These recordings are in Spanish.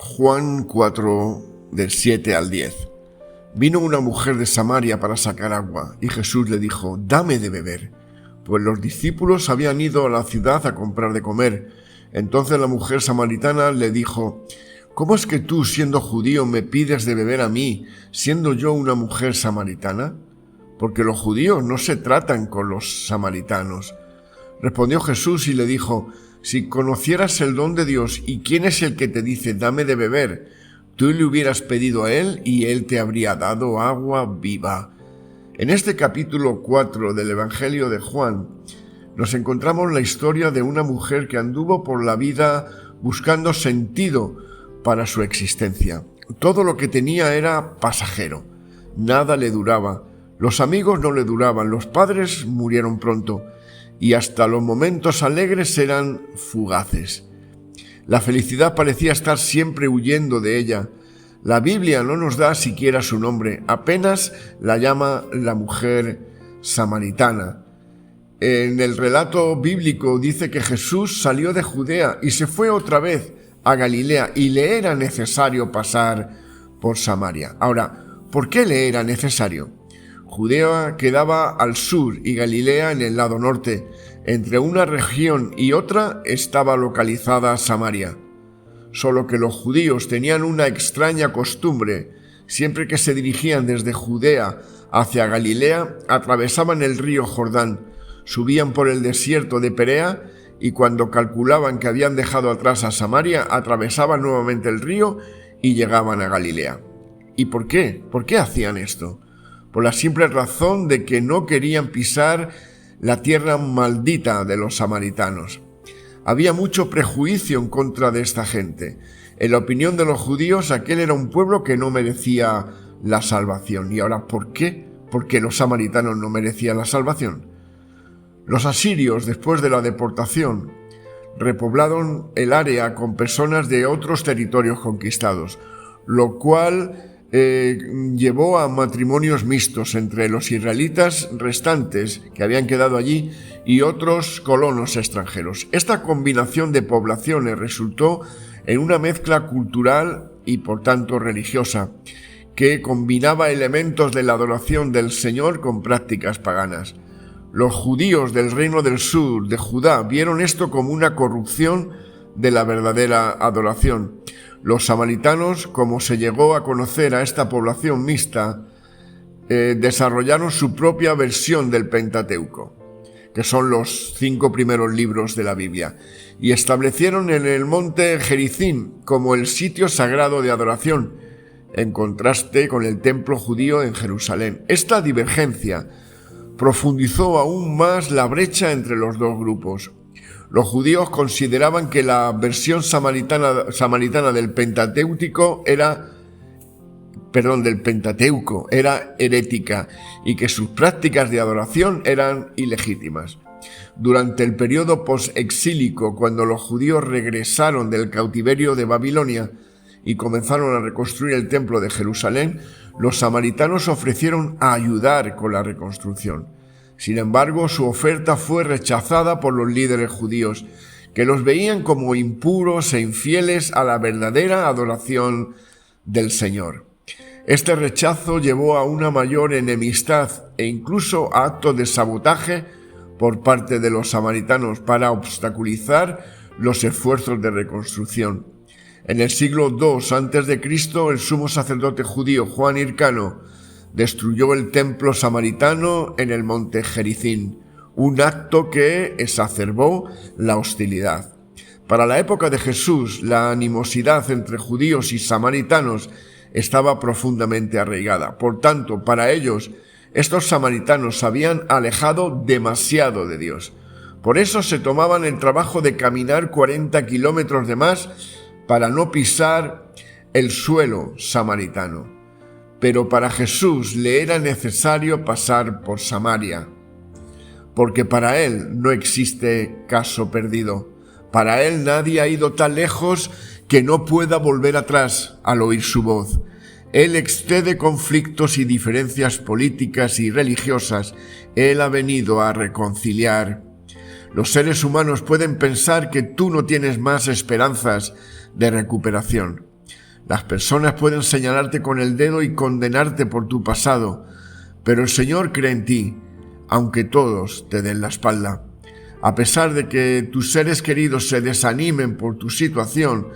Juan 4, del 7 al 10. Vino una mujer de Samaria para sacar agua, y Jesús le dijo: «Dame de beber», pues los discípulos habían ido a la ciudad a comprar de comer. Entonces la mujer samaritana le dijo: «¿Cómo es que tú, siendo judío, me pides de beber a mí, siendo yo una mujer samaritana? Porque los judíos no se tratan con los samaritanos». Respondió Jesús y le dijo: «Si conocieras el don de Dios y quién es el que te dice: dame de beber, tú le hubieras pedido a él y él te habría dado agua viva». En este capítulo 4 del Evangelio de Juan nos encontramos la historia de una mujer que anduvo por la vida buscando sentido para su existencia. Todo lo que tenía era pasajero, nada le duraba, los amigos no le duraban, los padres murieron pronto y hasta los momentos alegres eran fugaces. La felicidad parecía estar siempre huyendo de ella. La Biblia no nos da siquiera su nombre, apenas la llama la mujer samaritana. En el relato bíblico dice que Jesús salió de Judea y se fue otra vez a Galilea y le era necesario pasar por Samaria. Ahora, ¿por qué le era necesario? Judea quedaba al sur y Galilea en el lado norte. Entre una región y otra estaba localizada Samaria. Solo que los judíos tenían una extraña costumbre. Siempre que se dirigían desde Judea hacia Galilea, atravesaban el río Jordán, subían por el desierto de Perea y cuando calculaban que habían dejado atrás a Samaria, atravesaban nuevamente el río y llegaban a Galilea. ¿Y por qué? ¿Por qué hacían esto? Por la simple razón de que no querían pisar la tierra maldita de los samaritanos. Había mucho prejuicio en contra de esta gente. En la opinión de los judíos, aquel era un pueblo que no merecía la salvación. ¿Y ahora por qué? ¿Por qué los samaritanos no merecían la salvación? Los asirios, después de la deportación, repoblaron el área con personas de otros territorios conquistados, lo cual llevó a matrimonios mixtos entre los israelitas restantes que habían quedado allí y otros colonos extranjeros. Esta combinación de poblaciones resultó en una mezcla cultural y por tanto religiosa que combinaba elementos de la adoración del Señor con prácticas paganas. Los judíos del reino del sur de Judá vieron esto como una corrupción de la verdadera adoración. Los samaritanos, como se llegó a conocer a esta población mixta, desarrollaron su propia versión del Pentateuco, que son los 5 primeros libros de la Biblia, y establecieron en el monte Gerizim como el sitio sagrado de adoración, en contraste con el templo judío en Jerusalén. Esta divergencia profundizó aún más la brecha entre los dos grupos. Los judíos consideraban que la versión samaritana del Pentateuco era herética y que sus prácticas de adoración eran ilegítimas. Durante el periodo post-exílico, cuando los judíos regresaron del cautiverio de Babilonia y comenzaron a reconstruir el templo de Jerusalén, los samaritanos ofrecieron ayudar con la reconstrucción. Sin embargo, su oferta fue rechazada por los líderes judíos, que los veían como impuros e infieles a la verdadera adoración del Señor. Este rechazo llevó a una mayor enemistad e incluso a actos de sabotaje por parte de los samaritanos para obstaculizar los esfuerzos de reconstrucción. En el siglo II a.C., el sumo sacerdote judío Juan Hircano destruyó el templo samaritano en el monte Gerizim, un acto que exacerbó la hostilidad. Para la época de Jesús, la animosidad entre judíos y samaritanos estaba profundamente arraigada. Por tanto, para ellos, estos samaritanos se habían alejado demasiado de Dios. Por eso se tomaban el trabajo de caminar 40 kilómetros de más para no pisar el suelo samaritano. Pero para Jesús le era necesario pasar por Samaria, porque para él no existe caso perdido. Para él nadie ha ido tan lejos que no pueda volver atrás al oír su voz. Él excede conflictos y diferencias políticas y religiosas. Él ha venido a reconciliar. Los seres humanos pueden pensar que tú no tienes más esperanzas de recuperación. Las personas pueden señalarte con el dedo y condenarte por tu pasado, pero el Señor cree en ti, aunque todos te den la espalda. A pesar de que tus seres queridos se desanimen por tu situación,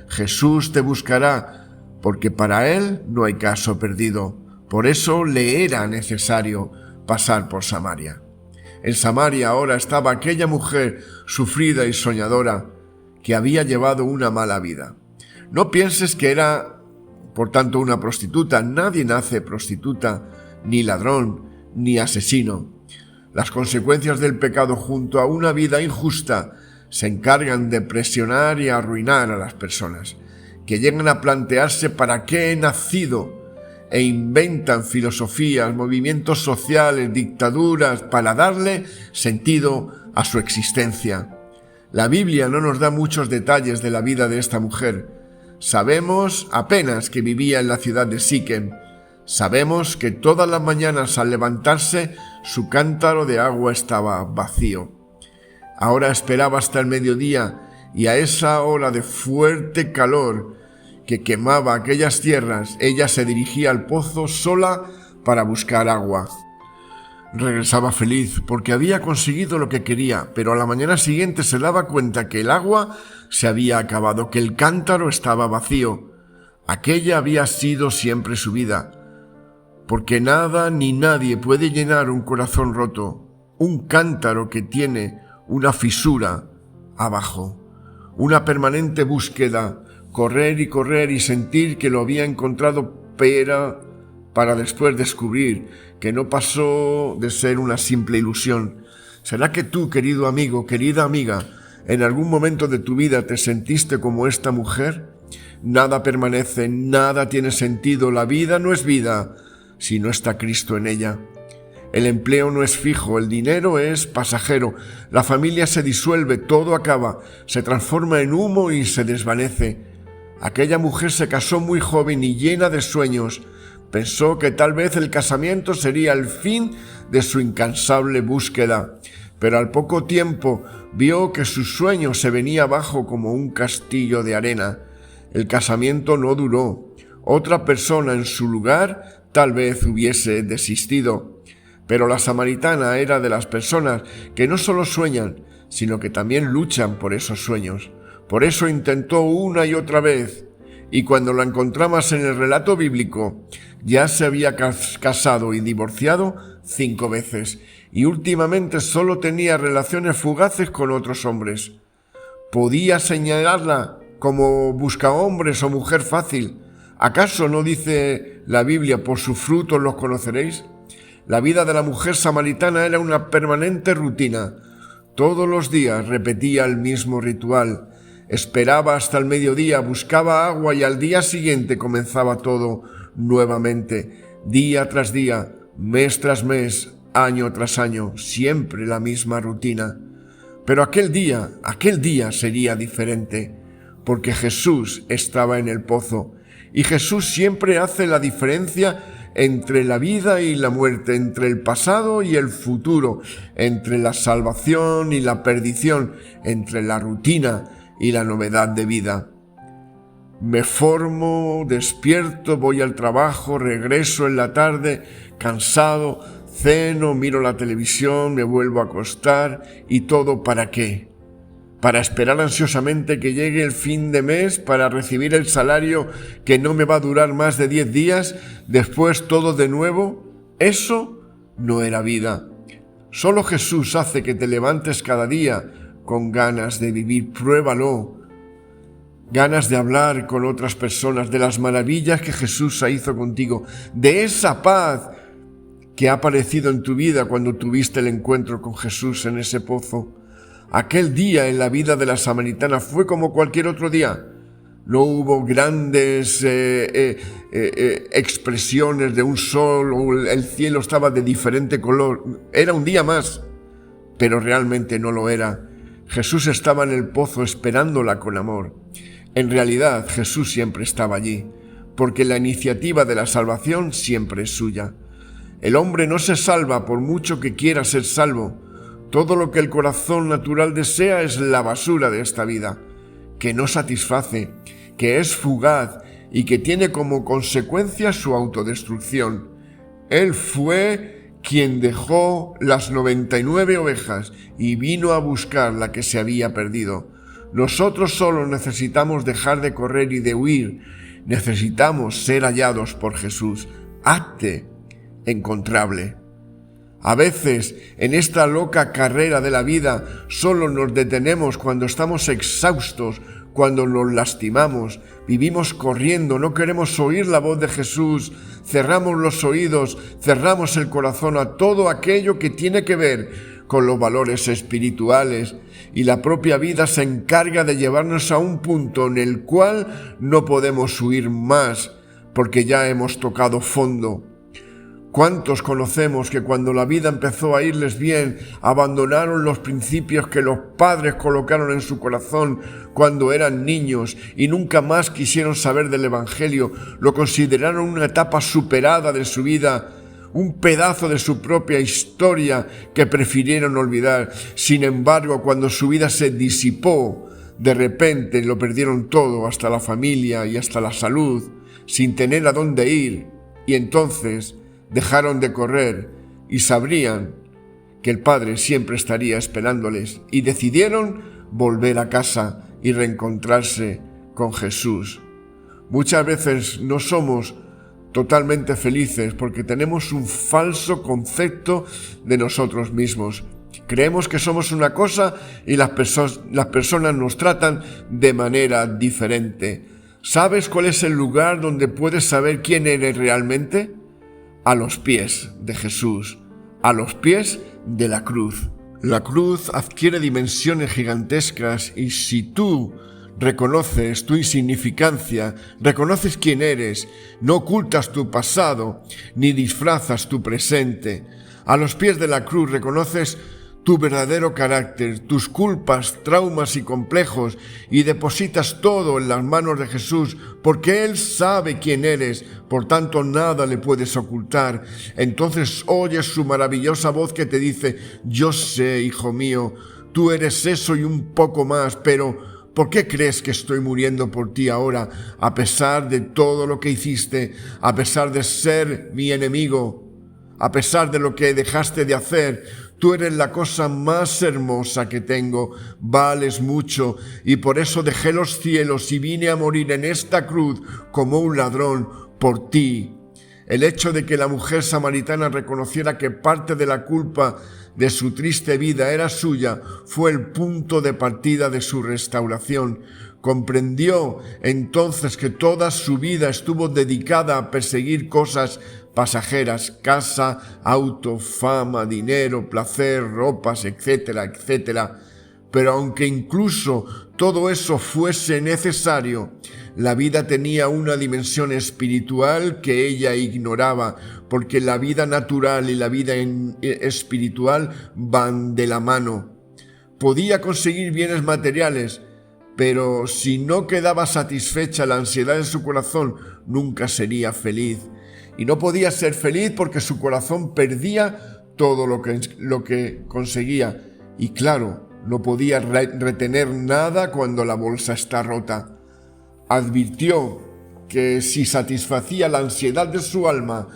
Jesús te buscará, porque para Él no hay caso perdido. Por eso le era necesario pasar por Samaria. En Samaria ahora estaba aquella mujer sufrida y soñadora que había llevado una mala vida. No pienses que era, por tanto, una prostituta. Nadie nace prostituta, ni ladrón, ni asesino. Las consecuencias del pecado junto a una vida injusta se encargan de presionar y arruinar a las personas, que llegan a plantearse para qué he nacido e inventan filosofías, movimientos sociales, dictaduras para darle sentido a su existencia. La Biblia no nos da muchos detalles de la vida de esta mujer. Sabemos apenas que vivía en la ciudad de Siquem. Sabemos que todas las mañanas al levantarse su cántaro de agua estaba vacío. Ahora esperaba hasta el mediodía y a esa hora de fuerte calor que quemaba aquellas tierras, ella se dirigía al pozo sola para buscar agua. Regresaba feliz porque había conseguido lo que quería, pero a la mañana siguiente se daba cuenta que el agua se había acabado, que el cántaro estaba vacío. Aquella había sido siempre su vida, porque nada ni nadie puede llenar un corazón roto, un cántaro que tiene una fisura abajo, una permanente búsqueda, correr y sentir que lo había encontrado, pero para después descubrir que no pasó de ser una simple ilusión. ¿Será que tú, querido amigo, querida amiga, en algún momento de tu vida te sentiste como esta mujer? Nada permanece, nada tiene sentido, la vida no es vida si no está Cristo en ella. El empleo no es fijo, el dinero es pasajero, la familia se disuelve, todo acaba, se transforma en humo y se desvanece. Aquella mujer se casó muy joven y llena de sueños. Pensó que tal vez el casamiento sería el fin de su incansable búsqueda, pero al poco tiempo vio que su sueño se venía abajo como un castillo de arena. El casamiento no duró. Otra persona en su lugar tal vez hubiese desistido. Pero la samaritana era de las personas que no solo sueñan, sino que también luchan por esos sueños. Por eso intentó una y otra vez, y cuando la encontramos en el relato bíblico, ya se había casado y divorciado 5 veces, y últimamente solo tenía relaciones fugaces con otros hombres. ¿Podía señalarla como buscahombres o mujer fácil? ¿Acaso no dice la Biblia, por sus frutos los conoceréis? La vida de la mujer samaritana era una permanente rutina. Todos los días repetía el mismo ritual. Esperaba hasta el mediodía, buscaba agua y al día siguiente comenzaba todo nuevamente. Día tras día, mes tras mes, año tras año, siempre la misma rutina. Pero aquel día sería diferente, porque Jesús estaba en el pozo. Y Jesús siempre hace la diferencia entre la vida y la muerte, entre el pasado y el futuro, entre la salvación y la perdición, entre la rutina y la novedad de vida. Me formo, despierto, voy al trabajo, regreso en la tarde, cansado, ceno, miro la televisión, me vuelvo a acostar, ¿y todo para qué? Para esperar ansiosamente que llegue el fin de mes para recibir el salario que no me va a durar más de 10 días, después todo de nuevo. Eso no era vida. Solo Jesús hace que te levantes cada día con ganas de vivir. Pruébalo. Ganas de hablar con otras personas de las maravillas que Jesús hizo contigo, de esa paz que ha aparecido en tu vida cuando tuviste el encuentro con Jesús en ese pozo. Aquel día en la vida de la samaritana fue como cualquier otro día. No hubo grandes expresiones de un sol o el cielo estaba de diferente color. Era un día más, pero realmente no lo era. Jesús estaba en el pozo esperándola con amor. En realidad, Jesús siempre estaba allí, porque la iniciativa de la salvación siempre es suya. El hombre no se salva por mucho que quiera ser salvo. Todo lo que el corazón natural desea es la basura de esta vida, que no satisface, que es fugaz y que tiene como consecuencia su autodestrucción. Él fue quien dejó las 99 ovejas y vino a buscar la que se había perdido. Nosotros solo necesitamos dejar de correr y de huir. Necesitamos ser hallados por Jesús. Hazte encontrable. A veces, en esta loca carrera de la vida, solo nos detenemos cuando estamos exhaustos, cuando nos lastimamos, vivimos corriendo, no queremos oír la voz de Jesús, cerramos los oídos, cerramos el corazón a todo aquello que tiene que ver con los valores espirituales, y la propia vida se encarga de llevarnos a un punto en el cual no podemos huir más, porque ya hemos tocado fondo. ¿Cuántos conocemos que cuando la vida empezó a irles bien, abandonaron los principios que los padres colocaron en su corazón cuando eran niños y nunca más quisieron saber del Evangelio? Lo consideraron una etapa superada de su vida, un pedazo de su propia historia que prefirieron olvidar. Sin embargo, cuando su vida se disipó, de repente lo perdieron todo, hasta la familia y hasta la salud, sin tener a dónde ir, y entonces dejaron de correr y sabrían que el Padre siempre estaría esperándoles y decidieron volver a casa y reencontrarse con Jesús. Muchas veces no somos totalmente felices porque tenemos un falso concepto de nosotros mismos. Creemos que somos una cosa y las personas nos tratan de manera diferente. ¿Sabes cuál es el lugar donde puedes saber quién eres realmente? A los pies de Jesús, a los pies de la cruz. La cruz adquiere dimensiones gigantescas y si tú reconoces tu insignificancia, reconoces quién eres, no ocultas tu pasado ni disfrazas tu presente. A los pies de la cruz reconoces tu verdadero carácter, tus culpas, traumas y complejos y depositas todo en las manos de Jesús porque Él sabe quién eres, por tanto nada le puedes ocultar. Entonces oyes su maravillosa voz que te dice: yo sé, hijo mío, tú eres eso y un poco más, pero ¿por qué crees que estoy muriendo por ti ahora, a pesar de todo lo que hiciste, a pesar de ser mi enemigo, a pesar de lo que dejaste de hacer? Tú eres la cosa más hermosa que tengo, vales mucho, y por eso dejé los cielos y vine a morir en esta cruz como un ladrón por ti. El hecho de que la mujer samaritana reconociera que parte de la culpa de su triste vida era suya fue el punto de partida de su restauración. Comprendió entonces que toda su vida estuvo dedicada a perseguir cosas pasajeras: casa, auto, fama, dinero, placer, ropas, etcétera, etcétera. Pero aunque incluso todo eso fuese necesario, la vida tenía una dimensión espiritual que ella ignoraba, porque la vida natural y la vida espiritual van de la mano. Podía conseguir bienes materiales, pero si no quedaba satisfecha la ansiedad de su corazón, nunca sería feliz. Y no podía ser feliz porque su corazón perdía todo lo que conseguía. Y claro, no podía retener nada cuando la bolsa está rota. Advirtió que si satisfacía la ansiedad de su alma,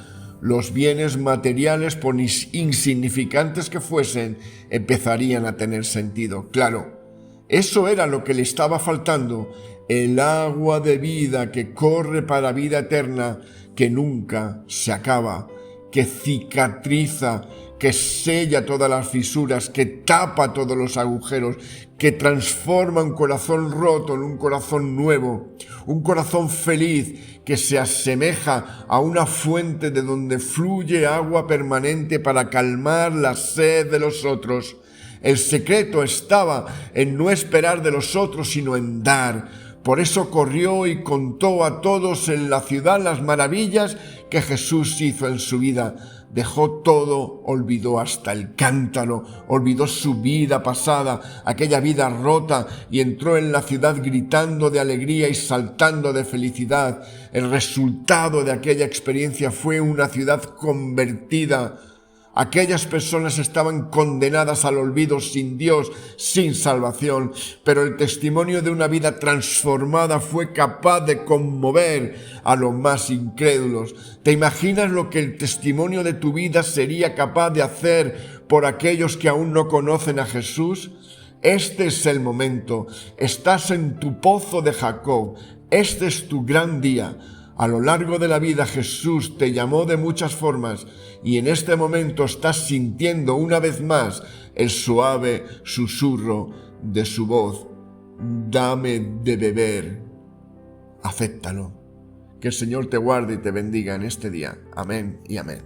los bienes materiales, por insignificantes que fuesen, empezarían a tener sentido. Claro, eso era lo que le estaba faltando: el agua de vida que corre para vida eterna, que nunca se acaba, que cicatriza, que sella todas las fisuras, que tapa todos los agujeros, que transforma un corazón roto en un corazón nuevo, un corazón feliz que se asemeja a una fuente de donde fluye agua permanente para calmar la sed de los otros. El secreto estaba en no esperar de los otros, sino en dar. Por eso corrió y contó a todos en la ciudad las maravillas que Jesús hizo en su vida. Dejó todo, olvidó hasta el cántaro, olvidó su vida pasada, aquella vida rota, y entró en la ciudad gritando de alegría y saltando de felicidad. El resultado de aquella experiencia fue una ciudad convertida. Aquellas personas estaban condenadas al olvido, sin Dios, sin salvación, pero el testimonio de una vida transformada fue capaz de conmover a los más incrédulos. ¿Te imaginas lo que el testimonio de tu vida sería capaz de hacer por aquellos que aún no conocen a Jesús? Este es el momento. Estás en tu pozo de Jacob. Este es tu gran día. A lo largo de la vida Jesús te llamó de muchas formas y en este momento estás sintiendo una vez más el suave susurro de su voz. Dame de beber. Acéptalo. Que el Señor te guarde y te bendiga en este día. Amén y amén.